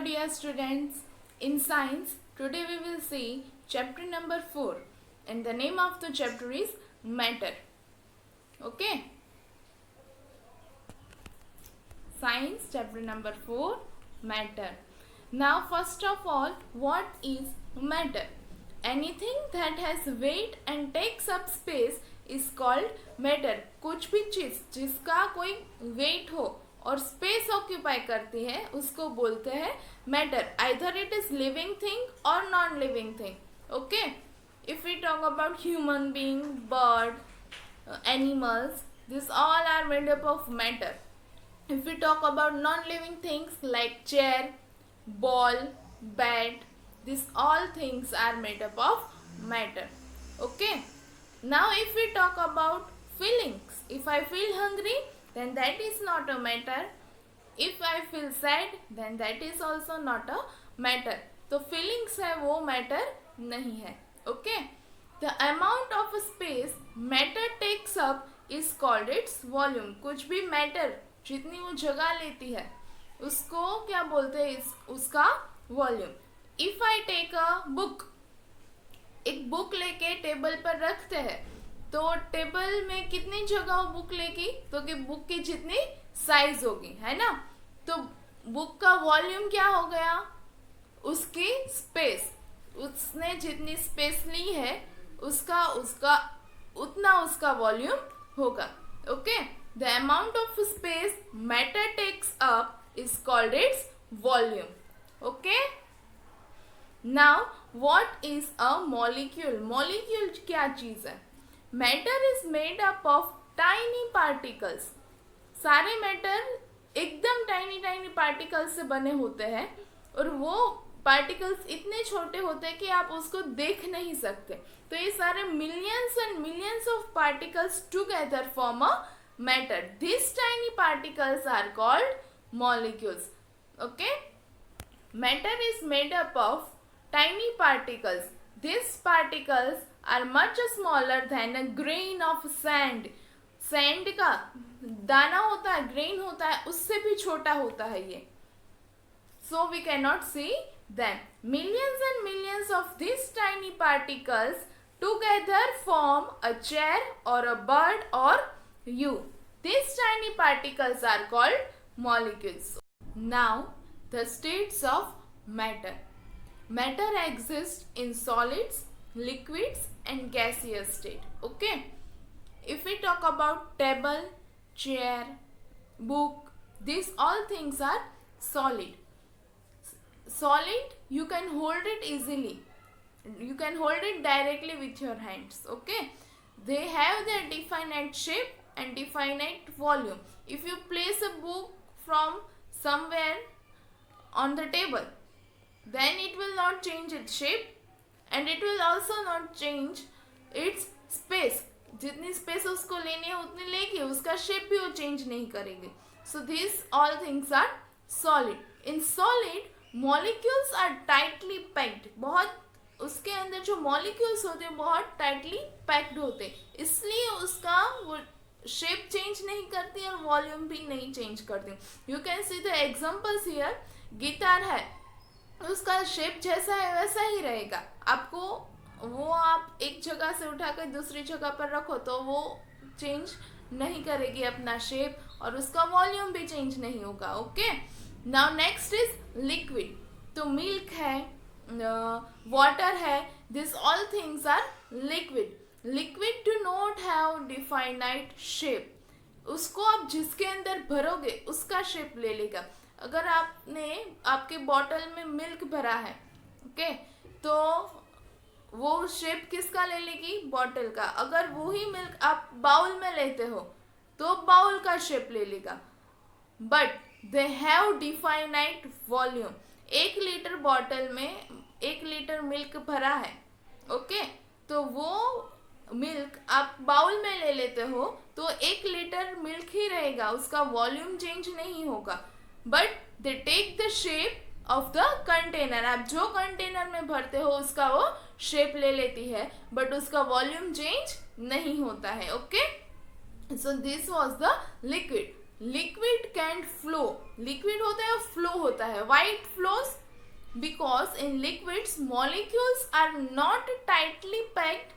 dear students. In science, today we will see chapter number 4 and the name of the chapter is matter. Okay? Science chapter number 4 matter. Now first of all, what is matter? Anything that has weight and takes up space is called matter. कुछ भी चीज जिसका कोई weight हो और space occupy करती है उसको बोलते हैं matter. Either it is living thing और non living thing. Okay, if we talk about human being, bird, animals, this all are made up of matter. If we talk about non living things like chair, ball, bat, this all things are made up of matter. Okay, now if we talk about feelings, if I feel hungry, then that is not a matter. If I feel sad, then that is also not a matter. तो feelings है वो matter नहीं है. Okay? The amount of space matter takes up is called its volume. कुछ भी matter जितनी वो जगह लेती है उसको क्या बोलते हैं? उसका volume. If I take a book, एक बुक लेके टेबल पर रखते हैं तो टेबल में कितनी जगह वो बुक लेगी? तो कि बुक की जितनी साइज होगी, है ना. तो बुक का वॉल्यूम क्या हो गया? उसकी स्पेस. उसने जितनी स्पेस ली है उसका उतना उसका वॉल्यूम होगा. Okay, the amount of space matter takes up is called its volume. Okay, now what is a molecule? Molecule क्या चीज है? Matter is made up of tiny particles. सारे मैटर एकदम टाइनी पार्टिकल्स से बने होते हैं और वो पार्टिकल्स इतने छोटे होते हैं कि आप उसको देख नहीं सकते. तो ये सारे millions and millions of particles together form a matter. This tiny particles are called molecules. Okay, matter is made up of tiny particles. These particles are much smaller than a grain of sand. Sand का दाना होता है, grain होता है, उससे भी छोटा होता है ये. So we cannot see them. Millions and millions of these tiny particles together form a chair or a bird or you. These tiny particles are called molecules. Now the states of matter. Matter exists in solids, liquids and gaseous state. Okay, if we talk about table, chair, book, these all things are solid. Solid, you can hold it easily. You can hold it directly with your hands. Okay, they have their definite shape and definite volume. If you place a book from somewhere on the table, then it will not change its shape and it will also not change its space. जितनी space उसको लेनी है उतनी लेगी, उसका shape भी वो change नहीं करेगी. So this all things are solid. In solid molecules are tightly packed. बहुत उसके अंदर जो मॉलिक्यूल्स होते हैं बहुत टाइटली पैक्ड होते हैं, इसलिए उसका वो शेप चेंज नहीं करती और वॉल्यूम भी नहीं चेंज करती. You can see the examples here. Guitar है, उसका शेप जैसा है वैसा ही रहेगा. आपको वो आप एक जगह से उठाकर दूसरी जगह पर रखो तो वो चेंज नहीं करेगी अपना शेप और उसका वॉल्यूम भी चेंज नहीं होगा. Okay, now next is liquid. तो मिल्क है, वाटर है, this all things are liquid. Liquid do not have definite shape. उसको आप जिसके अंदर भरोगे उसका शेप ले लेगा. अगर आपने आपके बॉटल में मिल्क भरा है, ओके, तो वो शेप किसका ले लेगी? बॉटल का. अगर वही मिल्क आप बाउल में लेते हो तो बाउल का शेप ले लेगा. But they have definite volume. 1 litre bottle में 1 लीटर मिल्क भरा है, ओके, तो वो मिल्क आप बाउल में ले लेते हो तो 1 लीटर मिल्क ही रहेगा, उसका वॉल्यूम चेंज नहीं होगा. But they take the shape of the container. आप जो कंटेनर में भरते हो उसका वो शेप ले लेती है बट उसका वॉल्यूम चेंज नहीं होता है. Okay, so this was the liquid. Liquid can flow, liquid होता है फ्लो होता है, why it flows because in liquids molecules are not tightly packed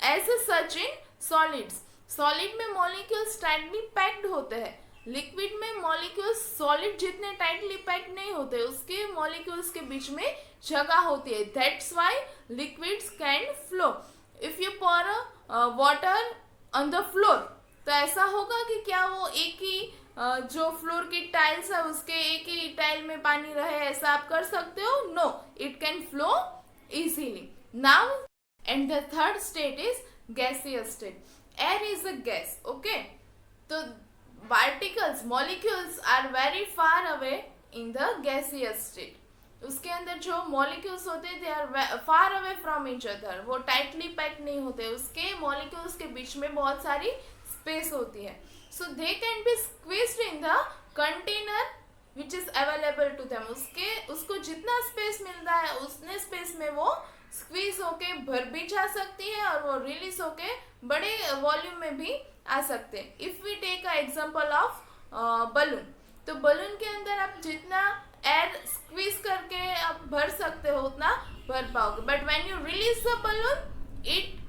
as such in solids. Solid में मॉलिक्यूल्स टाइटली पैक्ड होते हैं, लिक्विड में मॉलिक्यूल्स सॉलिड जितने tightly packed नहीं होते, उसके मॉलिक्यूल्स के बीच में जगह होती है। That's why liquids can flow. If you pour water on the floor, तो ऐसा होगा कि क्या वो एक ही जो फ्लोर की टाइल्स है उसके एक ही टाइल में पानी रहे, ऐसा आप कर सकते हो? No, it can flow easily. Now and the third state is gaseous state. Air is a gas, okay. तो particles, molecules are very far away in the gaseous state. उसके अंदर जो मॉलिक्यूल्स होते हैं they are far away from each other, वो tightly pack नहीं होते, उसके मॉलिक्यूल्स के बीच में बहुत सारी स्पेस होती है। So they can be squeezed in the container which is available to them. उसको जितना स्पेस मिलता है उतने स्पेस में वो स्क्वीज होके भर भी जा सकती है और वो रिलीज होके बड़े वॉल्यूम में भी आ सकते हैं। If we take a example of balloon, तो बलून के अंदर आप जितना एयर स्क्वीज करके आप भर सकते हो उतना भर पाओगे, but when you release the balloon it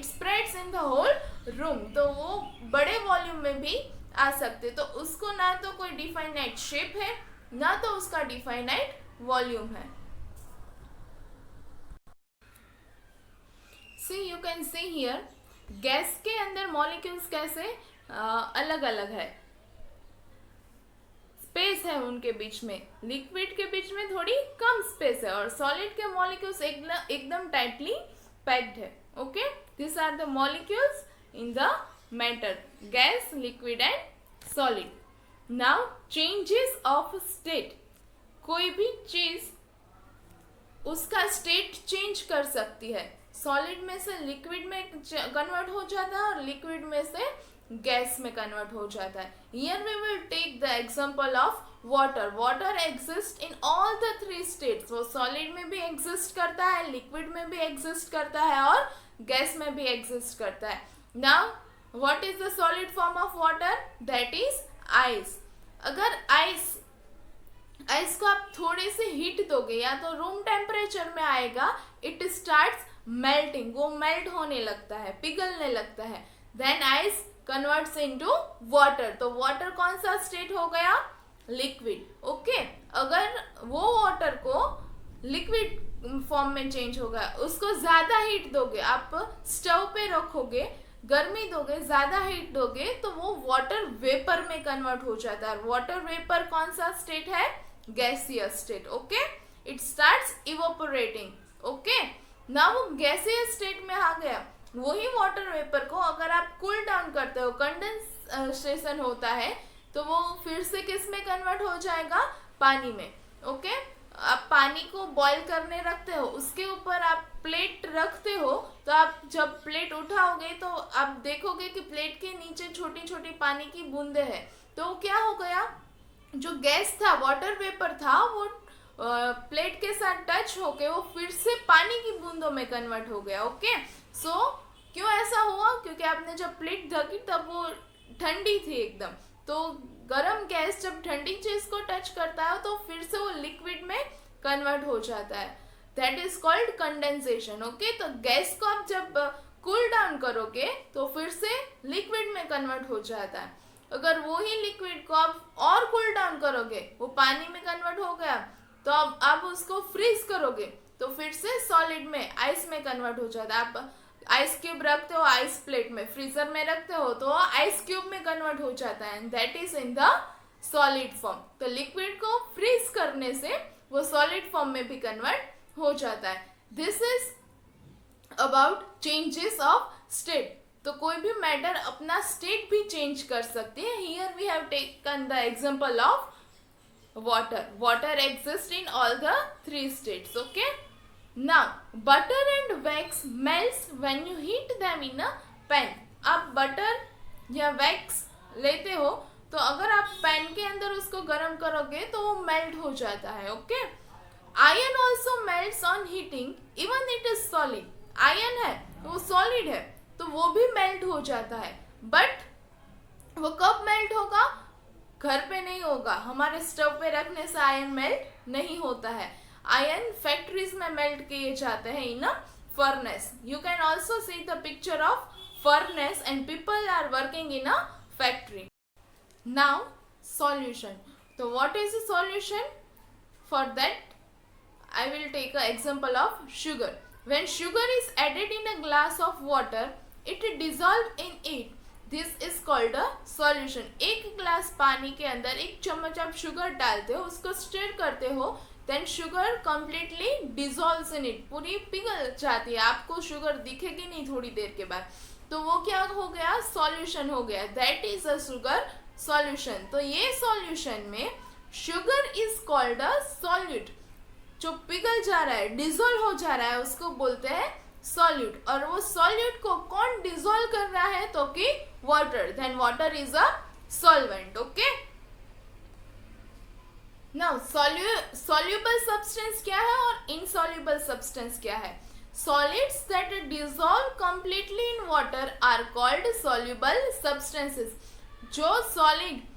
spreads in the whole room, तो वो बड़े वॉल्यूम में भी आ सकते। तो उसको ना तो कोई डिफाइनाइट शेप है ना तो उसका डिफाइनाइट वॉल्यूम है। See you can see here, gas के अंदर मॉलिक्यूल्स कैसे अलग अलग है, स्पेस है उनके बीच में, लिक्विड के बीच में थोड़ी कम स्पेस है और सॉलिड के मॉलिक्यूल्स एकदम टाइटली पैक्ड है। Okay, this are the molecules in the matter, gas, liquid and solid. Now changes of state, कोई भी चीज उसका स्टेट चेंज कर सकती है, सॉलिड में से लिक्विड में कन्वर्ट हो जाता है और लिक्विड में से गैस में कन्वर्ट हो जाता है। Here we will take the example of water. Water exist in all the three states, वो सॉलिड में भी एग्जिस्ट करता है, लिक्विड में भी एग्जिस्ट करता है और गैस में भी एग्जिस्ट करता है। Now what is the solid form of water? That is ice. अगर आइस को आप थोड़े से हीट दोगे या तो रूम टेम्परेचर में आएगा, इट स्टार्ट्स मेल्टिंग, वो मेल्ट होने लगता है, पिघलने लगता है। Then ice converts into water, तो वाटर कौन सा स्टेट हो गया? लिक्विड। ओके, अगर वो वाटर को लिक्विड फॉर्म में चेंज होगा, उसको ज्यादा हीट दोगे, आप स्टोव पे रखोगे, गर्मी दोगे, ज्यादा हीट दोगे, तो वो वाटर वेपर में कन्वर्ट हो जाता है। वाटर वेपर कौन सा स्टेट है? Gaseous state. Okay, it starts evaporating. Okay, ना वो गैसियस स्टेट में आ गया। वही वाटर वेपर को अगर आप कूल डाउन करते हो, कंडेंसेशन होता है, तो वो फिर से किस में कन्वर्ट हो जाएगा? पानी में। ओके, आप पानी को बॉईल करने रखते हो, उसके ऊपर आप प्लेट रखते हो, तो आप जब प्लेट उठाओगे तो आप देखोगे कि प्लेट के नीचे छोटी छोटी पानी की बूंदे हैं। तो क्या हो गया? जो गैस था, वाटर वेपर था, वो प्लेट के साथ टच होके वो फिर से पानी की बूंदों में कन्वर्ट हो गया। ओके, सो क्यों ऐसा हुआ? क्योंकि आपने जब प्लेट ढकी तब वो ठंडी थी एकदम, तो गर्म गैस जब ठंडी चीज को टच करता है तो फिर से वो लिक्विड में कन्वर्ट हो जाता है। That is called condensation. Okay, तो गैस को आप जब कूल डाउन करोगे तो फिर से लिक्विड में कन्वर्ट हो जाता है। अगर वही लिक्विड को आप और कूल डाउन करोगे, वो पानी में कन्वर्ट हो गया, तो अब आप उसको फ्रीज करोगे तो फिर से सॉलिड में, आइस में कन्वर्ट हो जाता है। आप आइस क्यूब रखते हो आइस प्लेट में, फ्रीजर में रखते हो तो आइस क्यूब में कन्वर्ट हो जाता है, and that is in the solid form. तो लिक्विड को फ्रीज करने से वो सॉलिड फॉर्म में भी कन्वर्ट हो जाता है। This is about changes of state. तो कोई भी मैटर अपना स्टेट भी चेंज कर सकती है। Here we have taken the example of water exists in all the three states. Okay, now butter and wax melts when you heat them in a pan. आप butter या wax लेते हो तो अगर आप पैन के अंदर उसको गर्म करोगे तो वो मेल्ट हो जाता है। Okay, iron also melts on heating even it is solid. Iron है तो वो सॉलिड है तो वो भी मेल्ट हो जाता है, बट वो कब मेल्ट होगा? घर पे नहीं होगा, हमारे स्टोव पे रखने से आयरन मेल्ट नहीं होता है। आयरन फैक्ट्रीज में मेल्ट किए जाते हैं in a furnace. You can also see the picture of furnace and people are working in a factory. Now solution. तो what is the solution? For that I will take an example of sugar. When sugar is added in a glass of water, it dissolves in it. This is called a solution. एक glass पानी के अंदर 1 चम्मच आप sugar डालते हो, उसको stir करते हो, then sugar completely dissolves in it. पूरी पिघल जाती है, आपको शुगर दिखेगी नहीं थोड़ी देर के बाद, तो वो क्या हो गया? सॉल्यूशन हो गया। That is a sugar solution. तो ये सॉल्यूशन में sugar is called a solute. जो पिघल जा रहा है, डिजोल्व हो जा रहा है, उसको बोलते हैं सॉल्यूट। और वो सॉल्यूट को कौन डिजोल्व कर रहा है? तो कि water. Then water is a solvent. Okay, now soluble substance क्या है और इनसॉल्यूबल सब्सटेंस क्या है? Solids that dissolve completely in water are called soluble substances. जो सॉलिड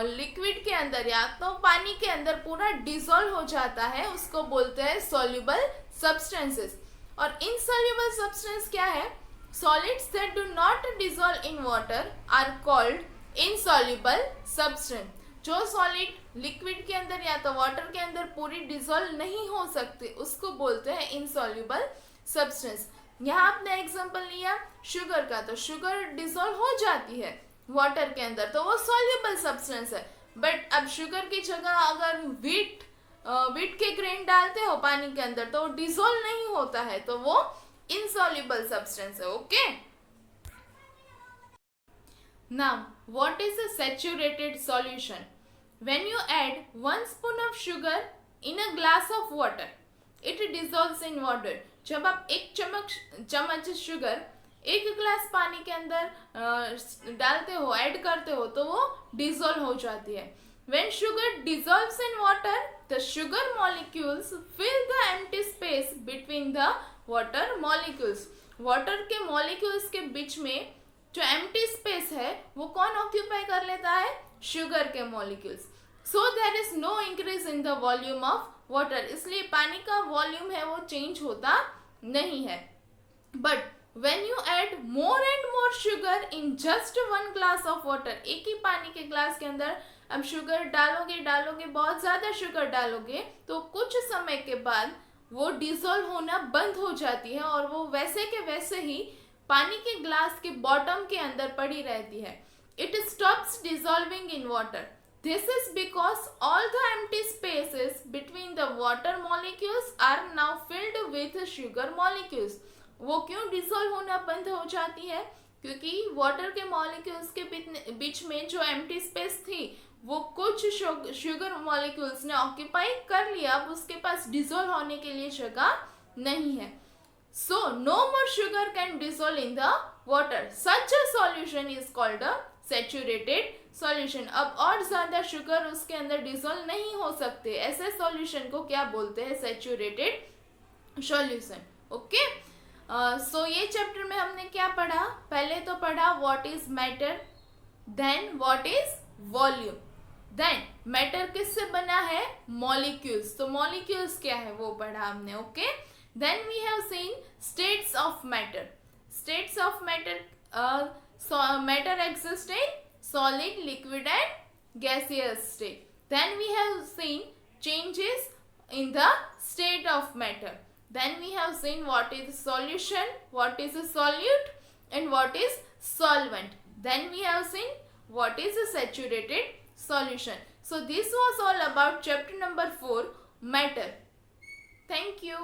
लिक्विड के अंदर या तो पानी के अंदर पूरा डिसॉल्व हो जाता है, उसको बोलते हैं सॉल्युबल सब्सटेंसेस। और इनसॉल्युबल सब्सटेंस क्या है? Solids that do not dissolve in water are called insoluble substance. जो सॉलिड लिक्विड के अंदर या तो वाटर के अंदर पूरी डिसॉल्व नहीं हो सकती, उसको बोलते हैं इनसॉल्युबल सब्सटेंस। यहाँ आपने एग्जांपल लिया शुगर का, तो शुगर डिसॉल्व हो जाती है वाटर के अंदर, तो वो सॉल्युबल सब्सटेंस है। बट अब शुगर की जगह अगर व्हीट के ग्रेन डालते हो पानी के अंदर, तो वो डिसॉल्व नहीं होता है, तो वो इनसॉल्युबल सब्सटेंस है। Okay, now what is a saturated solution? When you add 1 spoon of sugar in a glass of water, it dissolves in water. जब आप 1 चम्मच शुगर 1 ग्लास पानी के अंदर डालते हो, ऐड करते हो, तो वो डिसॉल्व हो जाती है। When sugar dissolves in water, the sugar molecules fill the empty space between the water molecules. Water के molecules के बीच में जो empty space है, वो कौन ऑक्यूपाई कर लेता है? शुगर के molecules. So there is no increase in the volume of water. इसलिए पानी का वॉल्यूम है वो चेंज होता नहीं है। But when you add more and more sugar in just 1 glass of water, एक ही पानी के ग्लास के अंदर अब शुगर डालोगे बहुत ज़्यादा शुगर डालोगे, तो कुछ समय के बाद वो डिसॉल्व होना बंद हो जाती है और वो वैसे के वैसे ही पानी के ग्लास के बॉटम के अंदर पड़ी रहती है। It stops dissolving in water. This is because all the empty spaces between the water molecules are now filled with sugar molecules. वो क्यों डिसॉल्व होना बंद हो जाती है? क्योंकि वाटर के मॉलिक्यूल्स के बीच में जो एम्प्टी स्पेस थी, वो कुछ शुगर मॉलिक्यूल्स ने ऑक्यूपाई कर लिया, अब उसके पास डिसॉल्व होने के लिए जगह नहीं है। So no more sugar can dissolve in the water. Such a solution is called a saturated solution. अब और ज्यादा शुगर उसके अंदर डिसॉल्व नहीं हो सकते, ऐसे सॉल्यूशन को क्या बोलते हैं? Saturated solution. ओके, सो ये चैप्टर में हमने क्या पढ़ा? पहले तो पढ़ा what is matter, then what is volume, then matter किससे बना है? मॉलिक्यूल्स। तो मॉलिक्यूल्स क्या है वो पढ़ा हमने। Okay, then we have seen states of matter. States of matter, matter exist in solid, liquid and gaseous state. Then we have seen changes in the state of matter. Then we have seen what is solution, what is a solute, and what is solvent. Then we have seen what is a saturated solution. So this was all about chapter number 4, matter. Thank you.